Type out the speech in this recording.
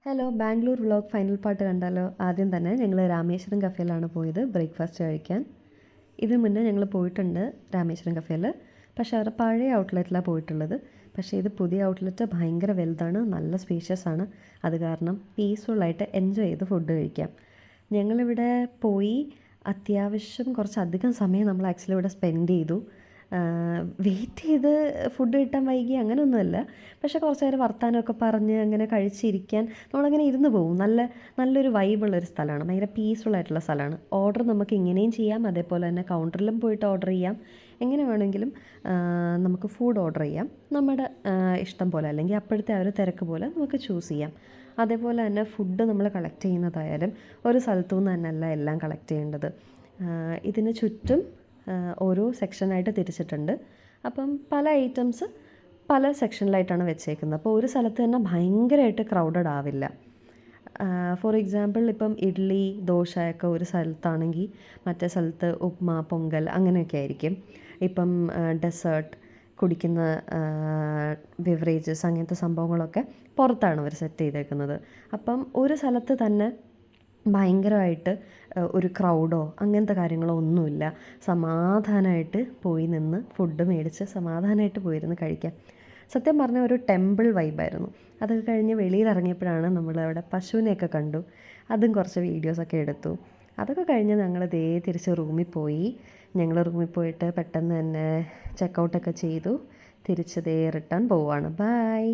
Hello Bangalore vlog final part കണ്ടാലോ. ആദ്യം തന്നെ ഞങ്ങൾ രാമേശ്വരം കഫേയിലാണ് പോയത് ബ്രേക്ക്ഫാസ്റ്റ് കഴിക്കാൻ. ഇതിന് മുന്നേ ഞങ്ങൾ പോയിട്ടുണ്ട് രാമേശ്വരം കഫേയിൽ. പക്ഷേ അവരുടെ പഴയ ഔട്ട്ലെറ്റിലാണ് പോയിട്ടുള്ളത്. പക്ഷേ ഇത് പുതിയ ഔട്ട്ലെറ്റ് ഭയങ്കര വലുതാണ്, നല്ല സ്പേഷ്യസ് ആണ്. അത് കാരണം പീസ്ഫുള്ളായിട്ട് എൻജോയ് ചെയ്ത് ഫുഡ് കഴിക്കാം. ഞങ്ങളിവിടെ പോയി അത്യാവശ്യം കുറച്ചധികം സമയം നമ്മൾ ആക്ച്വലി ഇവിടെ സ്പെൻഡ് ചെയ്തു. വെയിറ്റ് ചെയ്ത് ഫുഡ് കിട്ടാൻ വൈകി അങ്ങനെയൊന്നുമല്ല. പക്ഷേ കുറച്ച് നേരം വർത്താനമൊക്കെ പറഞ്ഞ് അങ്ങനെ കഴിച്ചിരിക്കാൻ നമ്മളങ്ങനെ ഇരുന്ന് പോകും. നല്ലൊരു വൈബുള്ളൊരു സ്ഥലമാണ്, ഭയങ്കര പീസ്ഫുൾ ആയിട്ടുള്ള സ്ഥലമാണ്. ഓർഡർ നമുക്ക് ഇങ്ങനെയും ചെയ്യാം, അതേപോലെ തന്നെ കൗണ്ടറിലും പോയിട്ട് ഓർഡർ ചെയ്യാം. എങ്ങനെ വേണമെങ്കിലും നമുക്ക് ഫുഡ് ഓർഡർ ചെയ്യാം, നമ്മുടെ ഇഷ്ടം പോലെ, അല്ലെങ്കിൽ അപ്പോഴത്തെ ആ ഒരു തിരക്ക് പോലെ നമുക്ക് ചൂസ് ചെയ്യാം. അതേപോലെ തന്നെ ഫുഡ് നമ്മൾ കളക്ട് ചെയ്യുന്നതായാലും ഒരു സ്ഥലത്തു നിന്ന് തന്നെയല്ല എല്ലാം കളക്ട് ചെയ്യേണ്ടത്. ഇതിന് ചുറ്റും ഓരോ സെക്ഷനായിട്ട് തിരിച്ചിട്ടുണ്ട്. അപ്പം പല ഐറ്റംസ് പല സെക്ഷനിലായിട്ടാണ് വെച്ചേക്കുന്നത്. അപ്പോൾ ഒരു സ്ഥലത്ത് തന്നെ ഭയങ്കരമായിട്ട് ക്രൗഡഡ് ആവില്ല. ഫോർ എക്സാമ്പിൾ ഇപ്പം ഇഡ്ഡലി ദോശയൊക്കെ ഒരു സ്ഥലത്താണെങ്കിൽ മറ്റേ സ്ഥലത്ത് ഉപ്മ പൊങ്കൽ അങ്ങനെയൊക്കെ ആയിരിക്കും. ഇപ്പം ഡെസേർട്ട് കുടിക്കുന്ന ബിവറേജസ് അങ്ങനത്തെ സംഭവങ്ങളൊക്കെ പുറത്താണ് അവർ സെറ്റ് ചെയ്തേക്കുന്നത്. അപ്പം ഒരു സ്ഥലത്ത് തന്നെ ഭയങ്കരമായിട്ട് ഒരു ക്രൗഡോ അങ്ങനത്തെ കാര്യങ്ങളോ ഒന്നുമില്ല. സമാധാനമായിട്ട് പോയി നിന്ന് ഫുഡ് മേടിച്ച് സമാധാനമായിട്ട് പോയിരുന്ന് കഴിക്കാം. സത്യം പറഞ്ഞാൽ ഒരു ടെമ്പിൾ വൈബായിരുന്നു. അതൊക്കെ കഴിഞ്ഞ് വെളിയിലിറങ്ങിയപ്പോഴാണ് നമ്മളവിടെ പശുവിനെയൊക്കെ കണ്ടു. അതും കുറച്ച് വീഡിയോസൊക്കെ എടുത്തു. അതൊക്കെ കഴിഞ്ഞ് ഞങ്ങൾ തിരിച്ച് റൂമിൽ പോയി. ഞങ്ങൾ റൂമിൽ പോയിട്ട് പെട്ടെന്ന് തന്നെ ചെക്കൗട്ടൊക്കെ ചെയ്തു. തിരിച്ച് റിട്ടേൺ പോവുകയാണ്. ബൈ.